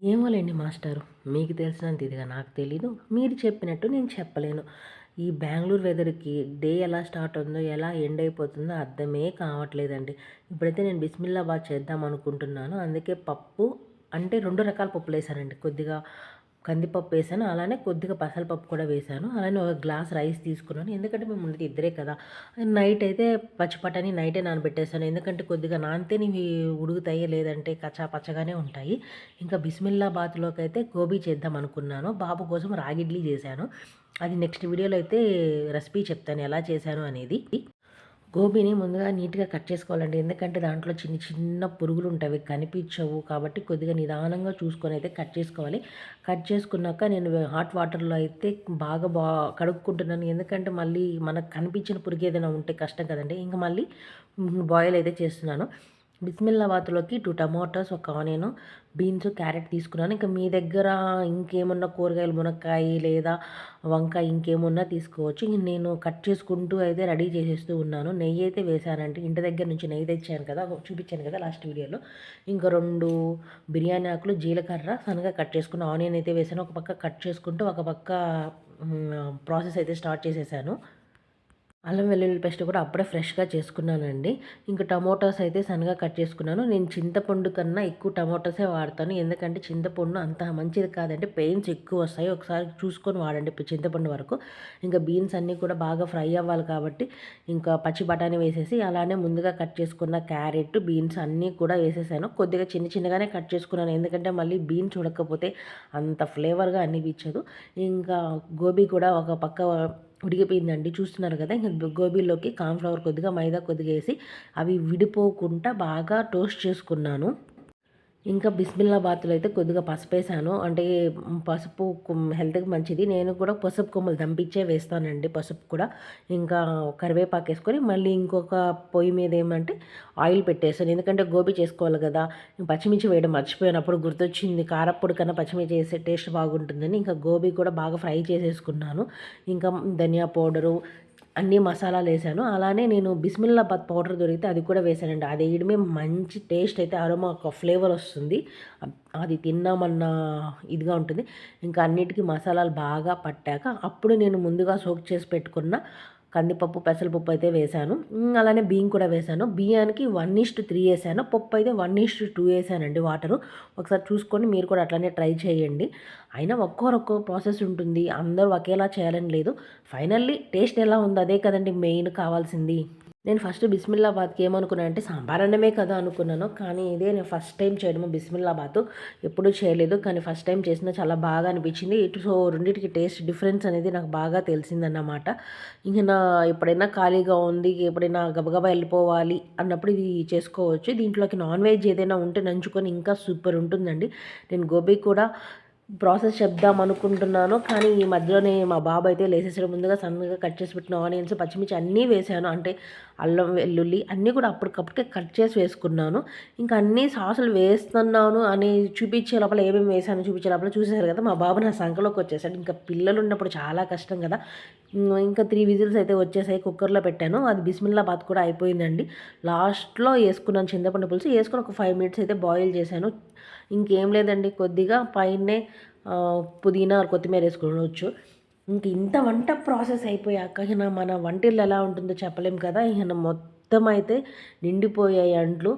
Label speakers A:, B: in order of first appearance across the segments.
A: ఏమోలేండి మాస్టారు. మీకు తెలిసినంత ఇదిగా నాకు తెలీదు. మీరు చెప్పినట్టు నేను చెప్పలేను. ఈ బెంగుళూరు వెదర్‌కి డే ఎలా స్టార్ట్ అవుతుందో, ఎలా ఎండ్ అయిపోతుందో అర్థమే కావట్లేదండి. ఇప్పుడైతే నేను బిస్మిల్లాబాద్ చేద్దాం అనుకుంటున్నాను. అందుకే పప్పు అంటే 2 రకాల పప్పులేసానండి. కొద్దిగా కందిపప్పు వేసాను. అలానే కొద్దిగా పెసరపప్పు కూడా వేశాను. అలానే ఒక గ్లాస్ రైస్ తీసుకున్నాను. ఎందుకంటే మేము ఉండేది ఇద్దరే కదా! నైట్ అయితే పచ్చి బఠానీ నైటే నానబెట్టేసాను. ఎందుకంటే కొద్దిగా నానితేనే ఇవి ఉడుకుతాయి. లేదంటే కచ్చా పచ్చగానే ఉంటాయి. ఇంకా బిస్మిల్లాబాద్‌లోకైతే గోబీ చేద్దాం అనుకున్నాను. బాబు కోసం రాగి ఇడ్లీ చేశాను. అది నెక్స్ట్ వీడియోలో అయితే రెసిపీ చెప్తాను ఎలా చేశాను అనేది. గోబీని ముందుగా నీట్‌గా కట్ చేసుకోవాలండి. ఎందుకంటే దాంట్లో చిన్న చిన్న పురుగులుంటవి కనిపించవు. కాబట్టి కొద్దిగా నిదానంగా చూసుకొనైతే కట్ చేసుకోవాలి. కట్ చేసుకున్నాక నేను హాట్ వాటర్‌లో అయితే బాగా కడుక్కుంటున్నాను. ఎందుకంటే మళ్ళీ మనకు కనిపించిన పురుగు ఏదైనా ఉంటే కష్టం కదండీ! ఇంక మళ్ళీ బాయిల్ అయితే చేస్తున్నాను. బిస్మిల్లాబాత్‌లోకి 2 టమాటోస్, ఒక ఆనియను, బీన్స్, క్యారెట్ తీసుకున్నాను. ఇంక మీ దగ్గర ఇంకేమన్నా కూరగాయలు మునక్కాయ లేదా వంకాయ ఇంకేమున్నా తీసుకోవచ్చు. నేను కట్ చేసుకుంటూ అయితే రెడీ చేసేస్తూ ఉన్నాను. నెయ్యి అయితే వేశానండి. ఇంటి దగ్గర నుంచి నెయ్యి తెచ్చాను కదా! చూపించాను కదా లాస్ట్ వీడియోలో. ఇంకా 2 బిర్యానీ ఆకులు, జీలకర్ర సన్నగా కట్ చేసుకున్న ఆనియన్ అయితే వేశాను. ఒక పక్క కట్ చేసుకుంటూ ఒక పక్క ప్రాసెస్ అయితే స్టార్ట్ చేసేసాను. అల్లం వెల్లుల్లి పేస్ట్ కూడా అప్పుడే ఫ్రెష్‌గా చేసుకున్నానండి. ఇంక టమోటాస్ అయితే సన్నగా కట్ చేసుకున్నాను. నేను చింతపండు కన్నా ఎక్కువ టమోటాసే వాడతాను. ఎందుకంటే చింతపండు అంత మంచిది కాదండి. పెయిన్స్ ఎక్కువొస్తాయి. ఒకసారి చూసుకొని వాడండి చింతపండు వరకు. ఇంకా బీన్స్ అన్నీ కూడా బాగా ఫ్రై అవ్వాలి కాబట్టి ఇంకా పచ్చి బఠానీ వేసేసి అలానే ముందుగా కట్ చేసుకున్న క్యారెట్, బీన్స్ అన్నీ కూడా వేసేసాను. కొద్దిగా చిన్న చిన్నగానే కట్ చేసుకున్నాను. ఎందుకంటే మళ్ళీ బీన్స్ ఉడకకపోతే అంత ఫ్లేవర్‌గా అనిపించదు. ఇంకా గోబీ కూడా ఒక పక్క ఉడికిపోయిందండి. చూస్తున్నారు కదా! ఇంక గోబీలోకి కార్న్‌ఫ్లవర్ కొద్దిగా, మైదా కొద్దిగా ఏసి అవి విడిపోకుండా బాగా టోస్ట్ చేసుకున్నాను. ఇంకా బిస్మిల్లాబాద్‌లో అయితే కొద్దిగా పసుపేసాను. అంటే పసుపు హెల్త్‌కి మంచిది. నేను కూడా పసుపు కొమ్ములు దంపించే వేస్తానండి పసుపు కూడా. ఇంకా కరివేపాకేసుకొని మళ్ళీ ఇంకొక పొయ్యి మీద ఏమంటే ఆయిల్ పెట్టేసాను. ఎందుకంటే గోబీ చేసుకోవాలి కదా! పచ్చిమిర్చి వేయడం మర్చిపోయాను. అప్పుడు గుర్తొచ్చింది కారప్పొడి కన్నా పచ్చిమిర్చి ఏస్తే టేస్ట్ బాగుంటుందని. ఇంకా గోబీ కూడా బాగా ఫ్రై చేసేసుకున్నాను. ఇంకా ధనియా పౌడరు అన్నీ మసాలాలేసాను. అలానే నేను బిస్మిల్లాబాద్ పౌడర్ దొరికితే అది కూడా వేశానండి. అది వేయడమే మంచి టేస్ట్ అయితే అరోమా ఒక ఫ్లేవర్ వస్తుంది. అది తిన్నామన్న ఇదిగా ఉంటుంది. ఇంకా అన్నిటికి మసాలాలు బాగా పట్టాక అప్పుడు నేను ముందుగా సోక్ చేసి పెట్టుకున్న కందిపప్పు, పెసరపప్పు అయితే వేశాను. అలానే బియ్యం కూడా వేశాను. బియ్యానికి 1:3 ఏసాను. పప్పు అయితే 1:2 ఏసానండి వాటరు. ఒకసారి చూసుకొని మీరు కూడా అట్లనే ట్రై చేయండి. అయినా ఒక్కో ప్రాసెస్ ఉంటుంది. అందరూ ఒకేలా చేయాలని లేదు. ఫైనల్లీ టేస్ట్ ఎలా ఉందో అదే కదండీ మెయిన్ కావాల్సింది. నేను ఫస్ట్ బిస్మిల్లాబాద్‌కి ఏమనుకున్నాను అంటే సాంబార్ అన్నమే కదా అనుకున్నాను. కానీ ఇదే నేను ఫస్ట్ టైం చేయడము బిస్మిల్లాబాతు. ఎప్పుడూ చేయలేదు. కానీ ఫస్ట్ టైం చేసినా చాలా బాగా అనిపించింది. సో రెండిటికి టేస్ట్ డిఫరెన్స్ అనేది నాకు బాగా తెలిసిందన్నమాట. ఇంక ఎప్పుడైనా ఖాళీగా ఉంది, ఎప్పుడైనా గబగబా వెళ్ళిపోవాలి అన్నప్పుడు ఇది చేసుకోవచ్చు. దీంట్లోకి నాన్ వెజ్ ఏదైనా ఉంటే నంచుకొని ఇంకా సూపర్ ఉంటుందండి. నేను గోబీ కూడా ప్రాసెస్ చెప్దాం అనుకుంటున్నాను. కానీ ఈ మధ్యలోనే మా బాబు అయితే లేసేసాడు. ముందుగా సన్నగా కట్ చేసి పెట్టిన ఆనియన్స్, పచ్చిమిర్చి అన్నీ వేశాను. అంటే అల్లం, వెల్లుల్లి అన్నీ కూడా అప్పటికప్పటికే కట్ చేసి వేసుకున్నాను. ఇంకా అన్నీ సాసులు వేస్తున్నాను అని చూపించే లోపల ఏమేమి వేశానో చూపించే లోపల చూసేసారు కదా! మా బాబు నా సంకలోకి వచ్చేసాడు. ఇంకా పిల్లలు ఉన్నప్పుడు చాలా కష్టం కదా! ఇంకా 3 విజిల్స్ అయితే వచ్చేసాయి. కుక్కర్‌లో పెట్టాను. అది బిస్మిల్లాబాత్ కూడా అయిపోయిందండి. లాస్ట్‌లో ఏసుకున్నాను చింతపండు పులుసు. ఏసుకొని ఒక 5 మినిట్స్ అయితే బాయిల్ చేశాను. ఇంకేం లేదండి కొద్దిగా పైనే పుదీనా, కొత్తిమీర ఏసుకోవచ్చు. ఇంక ఇంత వంట ప్రాసెస్ అయిపోయాక ఇక మన వంటిల్లు ఎలా ఉంటుందో చెప్పలేం కదా! ఇక మొత్తం అయితే నిండిపోయాయి అంట్లు.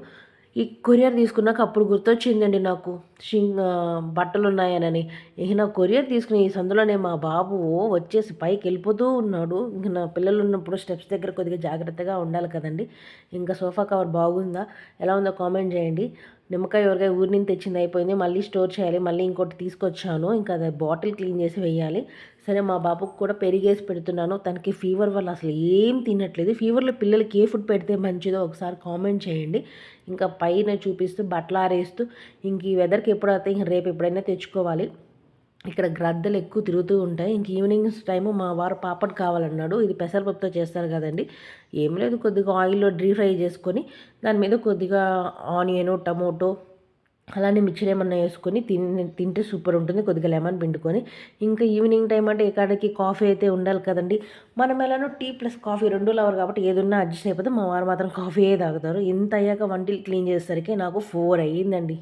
A: ఈ కొరియర్ తీసుకున్నాక అప్పుడు గుర్తొచ్చిందండి నాకు బట్టలున్నాయనని. ఇక నా కొరియర్ తీసుకుని ఈ సందులోనే మా బాబు వచ్చేసి పైకెళ్ళిపోతూ ఉన్నాడు. ఇంక నా పిల్లలున్నప్పుడు స్టెప్స్ దగ్గర కొద్దిగా జాగ్రత్తగా ఉండాలి కదండీ! ఇంకా సోఫా కవర్ బాగుందా? ఎలా ఉందో కామెంట్ చేయండి. నిమ్మకాయ, ఊరగాయ ఊరి నుంచి తెచ్చింది అయిపోయింది. మళ్ళీ స్టోర్ చేయాలి. మళ్ళీ ఇంకోటి తీసుకొచ్చాను. ఇంకా అది బాటిల్ క్లీన్ చేసి వెయ్యాలి. సరే మా బాబుకి కూడా పెరిగేసి పెడుతున్నాను. తనకి ఫీవర్ వల్ల అసలు ఏం తినట్లేదు. ఫీవర్‌లో పిల్లలకి ఏ ఫుడ్ పెడితే మంచిదో ఒకసారి కామెంట్ చేయండి. ఇంకా పైన చూపిస్తూ బట్టలారేస్తూ ఇంక ఈ వెదర్‌కి ఎప్పుడైతే ఇంక రేపు ఎప్పుడైనా తెచ్చుకోవాలి. ఇక్కడ గ్రద్దలు ఎక్కువ తిరుగుతూ ఉంటాయి. ఇంక ఈవినింగ్స్ టైము మా వారు పాపడ్ కావాలన్నాడు. ఇది పెసరపప్పుతో చేస్తారు కదండీ! ఏం లేదు కొద్దిగా ఆయిల్‌లో డీప్ ఫ్రై చేసుకొని దాని మీద కొద్దిగా ఆనియను, టమోటో అలానే మిక్చర్ ఏమన్నా వేసుకొని తింటే సూపర్ ఉంటుంది. కొద్దిగా లెమన్ పిండుకొని ఇంకా ఈవినింగ్ టైం అంటే ఎక్కడికి కాఫీ అయితే ఉండాలి కదండీ! మనం ఎలానో టీ ప్లస్ కాఫీ 2 లవర్ కాబట్టి ఏదున్నా అడ్జస్ట్ అయిపోతే మా వారు మాత్రం కాఫీయే తాగుతారు. ఇంత అయ్యాక వంటిల్లు క్లీన్ చేసేసరికి నాకు 4 అయ్యిందండి.